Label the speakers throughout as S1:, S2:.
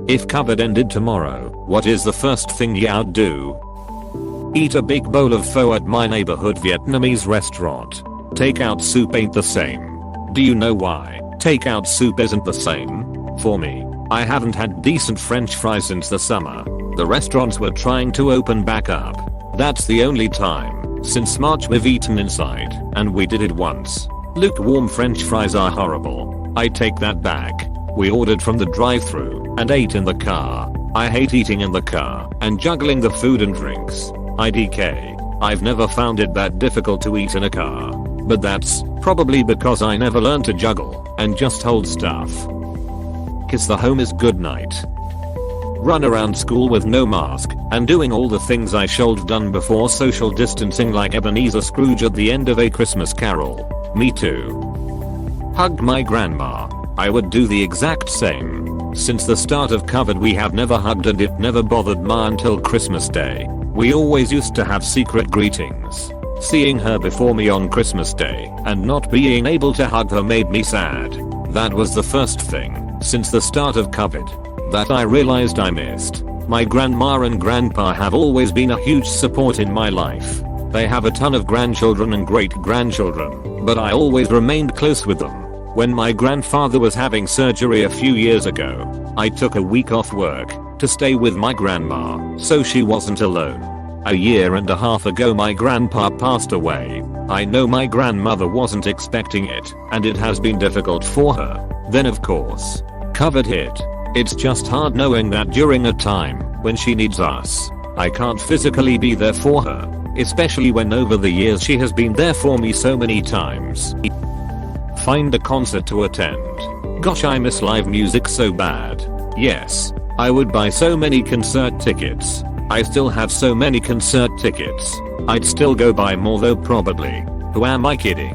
S1: If COVID ended tomorrow, what is the first thing you'd do? Eat a big bowl of pho at my neighborhood Vietnamese restaurant. Takeout soup ain't the same. Do you know why takeout soup isn't the same? For me, I haven't had decent french fries since the summer. The restaurants were trying to open back up. That's the only time since March we've eaten inside, and we did it once. Lukewarm french fries are horrible. I take that back. We ordered from the drive-thru and ate in the car. I hate eating in the car and juggling the food and drinks. IDK. I've never found it that difficult to eat in a car. But that's probably because I never learned to juggle and just hold stuff. Kiss the home is good night. Run around school with no mask and doing all the things I should've done before social distancing like Ebenezer Scrooge at the end of A Christmas Carol. Me too. Hug my grandma. I would do the exact same. Since the start of COVID we have never hugged and it never bothered Ma until Christmas Day. We always used to have secret greetings. Seeing her before me on Christmas Day and not being able to hug her made me sad. That was the first thing since the start of COVID that I realized I missed. My grandma and grandpa have always been a huge support in my life. They have a ton of grandchildren and great grandchildren, but I always remained close with them. When my grandfather was having surgery a few years ago, I took a week off work to stay with my grandma so she wasn't alone. A year and a half ago my grandpa passed away. I know my grandmother wasn't expecting it, and it has been difficult for her. Then of course, COVID hit. It's just hard knowing that during a time when she needs us, I can't physically be there for her, especially when over the years she has been there for me so many times. Find a concert to attend. Gosh, I miss live music so bad. Yes, I would buy so many concert tickets. I still have so many concert tickets. I'd still go buy more though probably. Who am I kidding?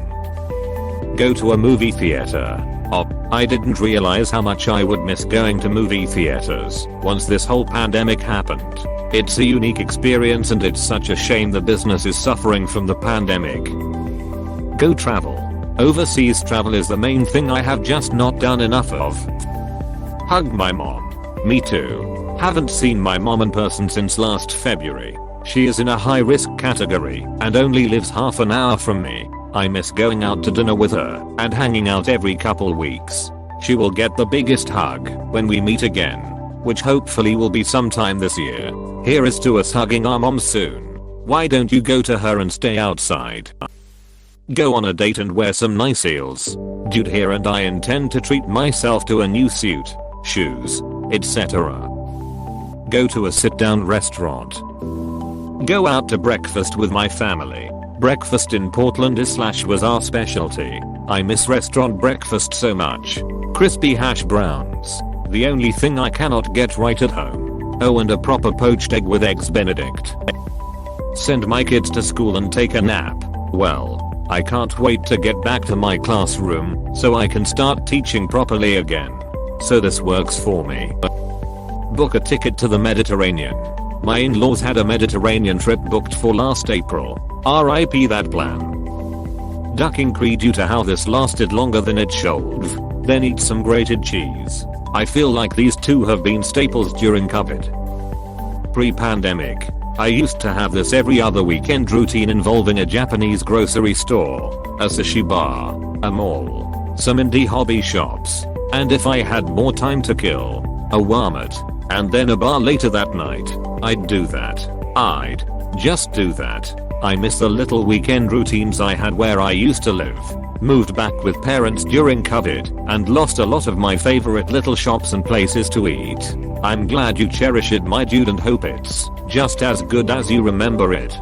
S1: Go to a movie theater. Oh, I didn't realize how much I would miss going to movie theaters once this whole pandemic happened. It's a unique experience and it's such a shame the business is suffering from the pandemic. Go travel. Overseas travel is the main thing I have just not done enough of. Hug my mom. Me too. Haven't seen my mom in person since last February. She is in a high risk category and only lives half an hour from me. I miss going out to dinner with her and hanging out every couple weeks. She will get the biggest hug when we meet again, which hopefully will be sometime this year. Here is to us hugging our mom soon. Why don't you go to her and stay outside? Go on a date and wear some nice heels. Dude here and I intend to treat myself to a new suit, shoes, etc. Go to a sit-down restaurant. Go out to breakfast with my family. Breakfast in Portland was our specialty. I miss restaurant breakfast so much. Crispy hash browns. The only thing I cannot get right at home. Oh, and a proper poached egg with eggs Benedict. Send my kids to school and take a nap. Well, I can't wait to get back to my classroom so I can start teaching properly again. So this works for me. Book a ticket to the Mediterranean. My in-laws had a Mediterranean trip booked for last April. RIP that plan. Ducking Creed due to how this lasted longer than it should. Then eat some grated cheese. I feel like these two have been staples during COVID. Pre-pandemic, I used to have this every other weekend routine involving a Japanese grocery store, a sushi bar, a mall, some indie hobby shops, and if I had more time to kill, a Walmart, and then a bar later that night. I'd do that. I'd just do that. I miss the little weekend routines I had where I used to live. Moved back with parents during COVID and lost a lot of my favorite little shops and places to eat. I'm glad you cherish it, my dude, and hope it's just as good as you remember it.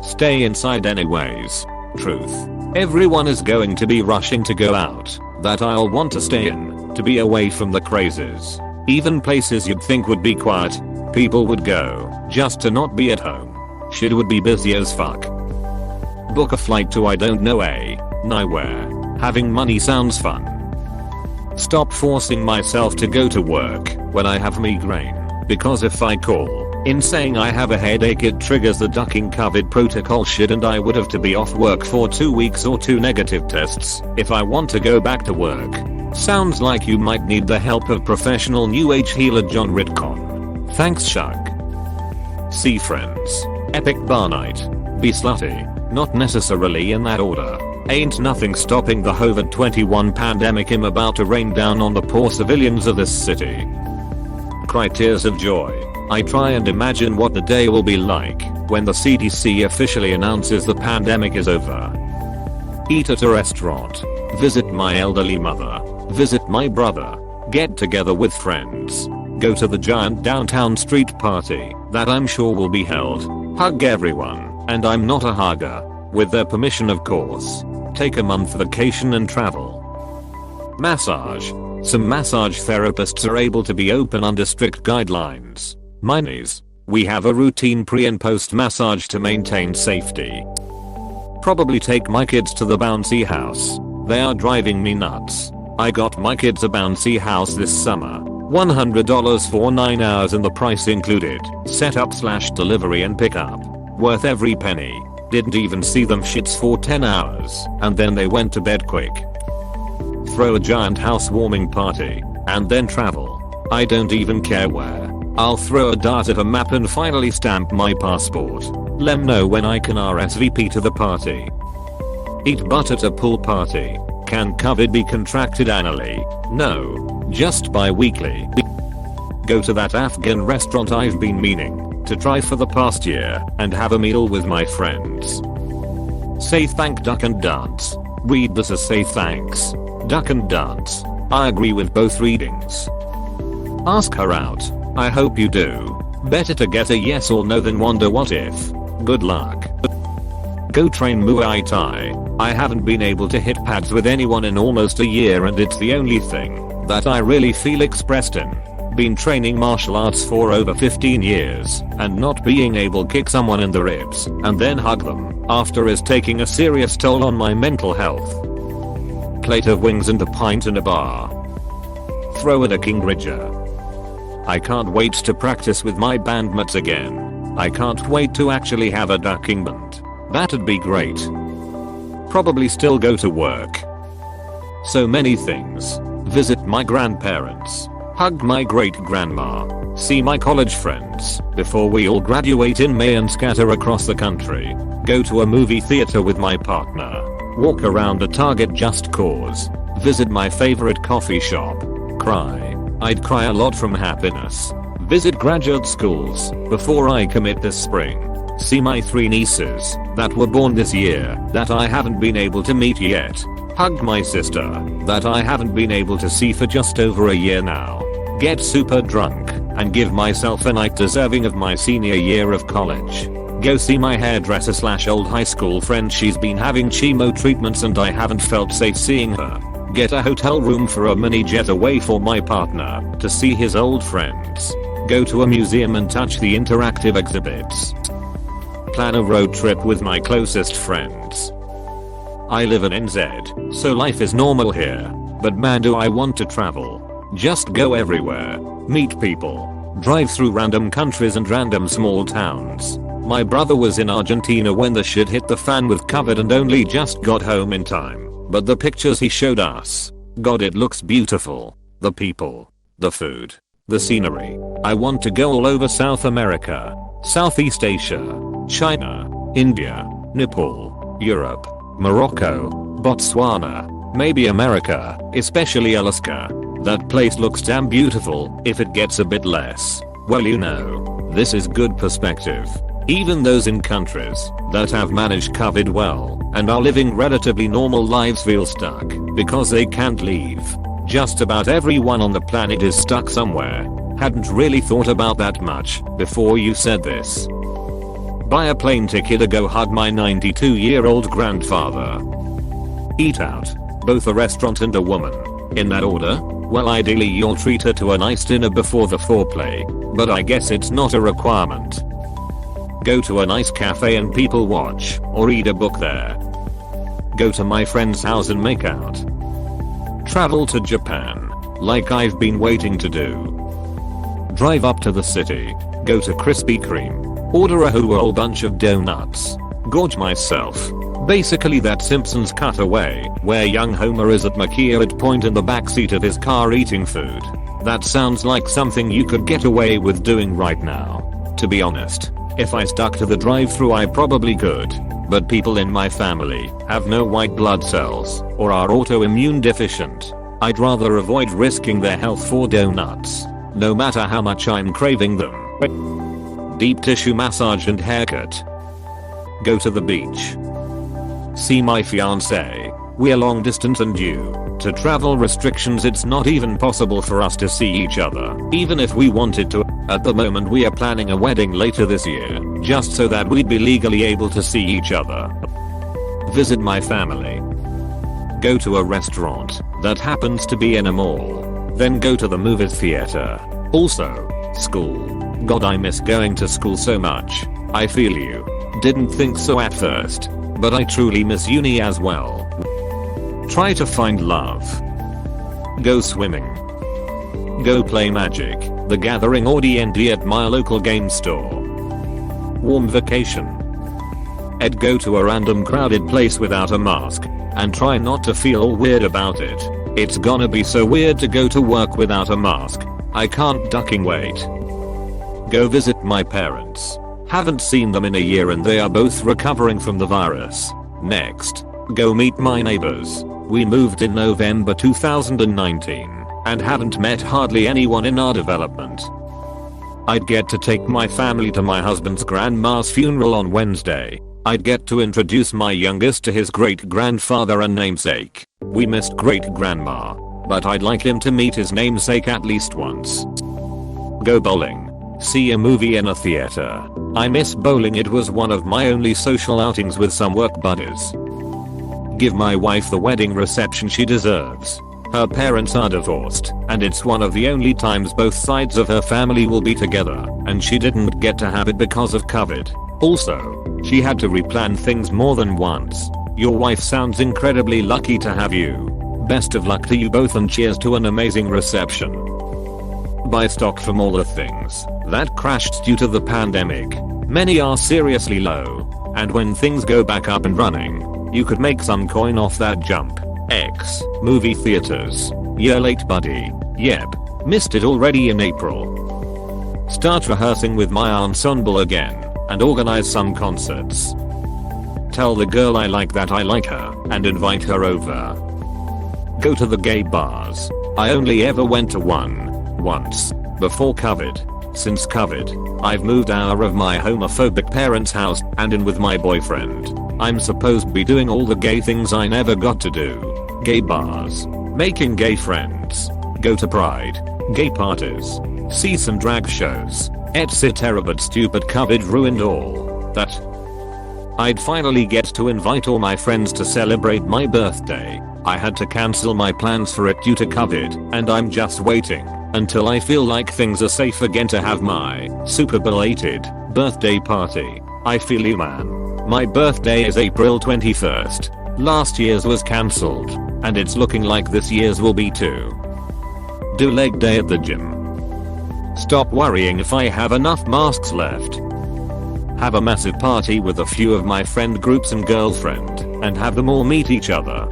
S1: Stay inside anyways. Truth. Everyone is going to be rushing to go out that I'll want to stay in to be away from the crazes. Even places you'd think would be quiet, people would go just to not be at home. Shit would be busy as fuck. Book a flight to I don't know nowhere. Having money sounds fun. Stop forcing myself to go to work when I have migraine, because if I call in saying I have a headache it triggers the ducking COVID protocol shit and I would have to be off work for 2 weeks or 2 negative tests if I want to go back to work. Sounds like you might need the help of professional new age healer John Ritcon. Thanks Shug. See friends. Epic bar night. Be slutty. Not necessarily in that order. Ain't nothing stopping the COVID-21 pandemic I'm about to rain down on the poor civilians of this city. Cry tears of joy. I try and imagine what the day will be like when the CDC officially announces the pandemic is over. Eat at a restaurant. Visit my elderly mother. Visit my brother. Get together with friends. Go to the giant downtown street party that I'm sure will be held. Hug everyone, and I'm not a hugger. With their permission of course. Take a month vacation and travel. Massage. Some massage therapists are able to be open under strict guidelines. Mine is. We have a routine pre and post massage to maintain safety. Probably take my kids to the bouncy house. They are driving me nuts. I got my kids a bouncy house this summer. $100 for 9 hours and the price included setup/delivery and pickup. Worth every penny. Didn't even see them shits for 10 hours and then they went to bed quick. Throw a giant housewarming party and then travel. I don't even care where. I'll throw a dart at a map and finally stamp my passport. Lem know when I can RSVP to the party. Eat butt at a pool party. Can COVID be contracted annually? No, just bi-weekly. Go to that Afghan restaurant I've been meaning to try for the past year and have a meal with my friends. Say thank duck and dance. Read this as say thanks. Duck and dance. I agree with both readings. Ask her out. I hope you do. Better to get a yes or no than wonder what if. Good luck. Go train Muay Thai. I haven't been able to hit pads with anyone in almost a year and it's the only thing that I really feel expressed in. Been training martial arts for over 15 years and not being able to kick someone in the ribs and then hug them after is taking a serious toll on my mental health. Plate of wings and a pint in a bar. Throw at a King Ridger. I can't wait to practice with my bandmates again. I can't wait to actually have a ducking band. That'd be great. Probably still go to work. So many things. Visit my grandparents. Hug my great grandma. See my college friends before we all graduate in May and scatter across the country. Go to a movie theater with my partner. Walk around a Target just cause. Visit my favorite coffee shop. Cry. I'd cry a lot from happiness. Visit graduate schools before I commit this spring. See my 3 nieces that were born this year that I haven't been able to meet yet. Hug my sister that I haven't been able to see for just over a year now. Get super drunk and give myself a night deserving of my senior year of college. Go see my hairdresser/old high school friend. She's been having chemo treatments and I haven't felt safe seeing her. Get a hotel room for a mini jet away for my partner to see his old friends. Go to a museum and touch the interactive exhibits. Plan a road trip with my closest friends. I live in NZ, so life is normal here, but man do I want to travel. Just go everywhere, meet people, drive through random countries and random small towns. My brother was in Argentina when the shit hit the fan with COVID and only just got home in time. But the pictures he showed us, God, it looks beautiful. The people, the food, the scenery. I want to go all over South America, Southeast Asia, China, India, Nepal, Europe, Morocco, Botswana, maybe America, especially Alaska. That place looks damn beautiful if it gets a bit less. Well, you know, this is good perspective. Even those in countries that have managed COVID well and are living relatively normal lives feel stuck because they can't leave. Just about everyone on the planet is stuck somewhere. Hadn't really thought about that much before you said this. Buy a plane ticket to go hug my 92-year-old grandfather. Eat out, both a restaurant and a woman. In that order? Well, ideally you'll treat her to a nice dinner before the foreplay, but I guess it's not a requirement. Go to a nice cafe and people watch, or read a book there. Go to my friend's house and make out. Travel to Japan, like I've been waiting to do. Drive up to the city, go to Krispy Kreme, order a whole bunch of donuts, gorge myself, Basically that Simpsons cutaway, where young Homer is at McKeown Point in the backseat of his car eating food. That sounds like something you could get away with doing right now. To be honest, if I stuck to the drive-thru I probably could. But people in my family have no white blood cells or are autoimmune deficient. I'd rather avoid risking their health for donuts, no matter how much I'm craving them. Deep tissue massage and haircut. Go to the beach. See my fiance. We're long distance and due to travel restrictions it's not even possible for us to see each other, even if we wanted to. At the moment we are planning a wedding later this year, just so that we'd be legally able to see each other. Visit my family. Go to a restaurant that happens to be in a mall. Then go to the movie theater. Also, school. God, I miss going to school so much. I feel you. Didn't think so at first, but I truly miss uni as well. Try to find love. Go swimming. Go play Magic: The Gathering or D&D at my local game store. Warm vacation. Ed, go to a random crowded place without a mask and try not to feel weird about it. It's gonna be so weird to go to work without a mask. I can't ducking wait. Go visit my parents. Haven't seen them in a year and they are both recovering from the virus. Next, go meet my neighbors. We moved in November 2019 and haven't met hardly anyone in our development. I'd get to take my family to my husband's grandma's funeral on Wednesday. I'd get to introduce my youngest to his great-grandfather and namesake. We missed great-grandma, but I'd like him to meet his namesake at least once. Go bowling. See a movie in a theater. I miss bowling, it was one of my only social outings with some work buddies. Give my wife the wedding reception she deserves. Her parents are divorced, and it's one of the only times both sides of her family will be together, and she didn't get to have it because of COVID. Also, she had to replan things more than once. Your wife sounds incredibly lucky to have you. Best of luck to you both and cheers to an amazing reception. Buy stock from all the things that crashed due to the pandemic. Many are seriously low, and when things go back up and running, you could make some coin off that jump. X. Movie theaters. Year late buddy. Yep. Missed it already in April. Start rehearsing with my ensemble again and organize some concerts. Tell the girl I like that I like her and invite her over. Go to the gay bars. I only ever went to one once before COVID. Since COVID, I've moved out of my homophobic parents' house and in with my boyfriend. I'm supposed to be doing all the gay things I never got to do. Gay bars. Making gay friends. Go to Pride. Gay parties. See some drag shows. Etc. But stupid COVID ruined all that. I'd finally get to invite all my friends to celebrate my birthday. I had to cancel my plans for it due to COVID, and I'm just waiting until I feel like things are safe again to have my super belated birthday party. I feel you, man. My birthday is April 21st. Last year's was cancelled, and it's looking like this year's will be too. Do leg day at the gym. Stop worrying if I have enough masks left. Have a massive party with a few of my friend groups and girlfriend, and have them all meet each other.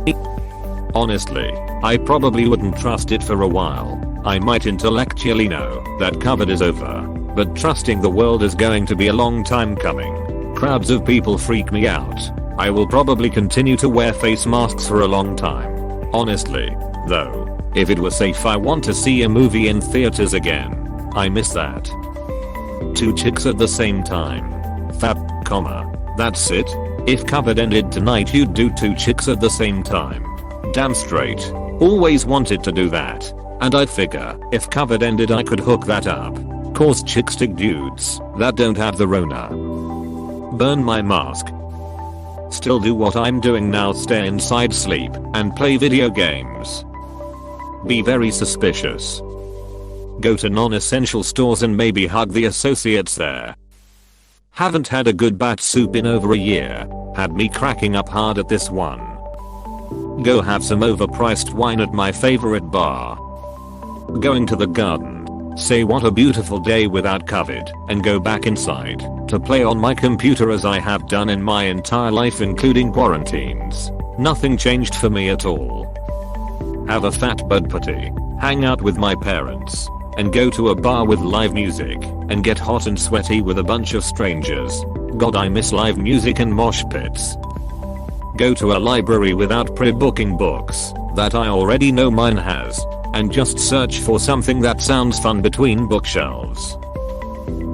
S1: Honestly, I probably wouldn't trust it for a while. I might intellectually know that COVID is over, but trusting the world is going to be a long time coming. Crowds of people freak me out. I will probably continue to wear face masks for a long time. Honestly, though, if it was safe I want to see a movie in theaters again. I miss that. 2 chicks at the same time. Fab, that's it? If COVID ended tonight you'd do 2 chicks at the same time. Damn straight. Always wanted to do that. And I figure, if COVID ended I could hook that up. Cause chickstick dudes that don't have the Rona. Burn my mask. Still do what I'm doing now, stay inside, sleep, and play video games. Be very suspicious. Go to non-essential stores and maybe hug the associates there. Haven't had a good bat soup in over a year. Had me cracking up hard at this one. Go have some overpriced wine at my favorite bar. Going to the garden. say what a beautiful day without COVID, and go back inside to play on my computer as I have done in my entire life including quarantines. Nothing changed for me at all. Have a fat bud putty, hang out with my parents, and go to a bar with live music, and get hot and sweaty with a bunch of strangers. God, I miss live music and mosh pits. Go to a library without pre-booking books that I already know mine has, and just search for something that sounds fun between bookshelves.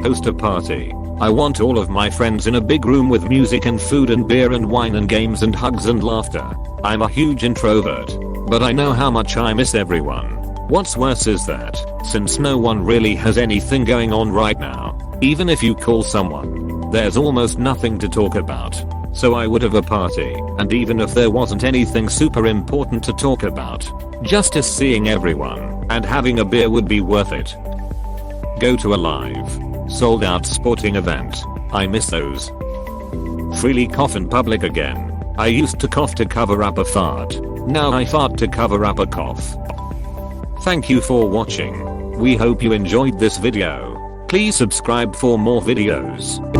S1: Host a party. I want all of my friends in a big room with music and food and beer and wine and games and hugs and laughter. I'm a huge introvert, but I know how much I miss everyone. What's worse is that, since no one really has anything going on right now, even if you call someone, there's almost nothing to talk about. So I would have a party, and even if there wasn't anything super important to talk about, just as seeing everyone and having a beer would be worth it. Go to a live, sold out sporting event. I miss those. Freely cough in public again. I used to cough to cover up a fart. Now I fart to cover up a cough. Thank you for watching. We hope you enjoyed this video. Please subscribe for more videos.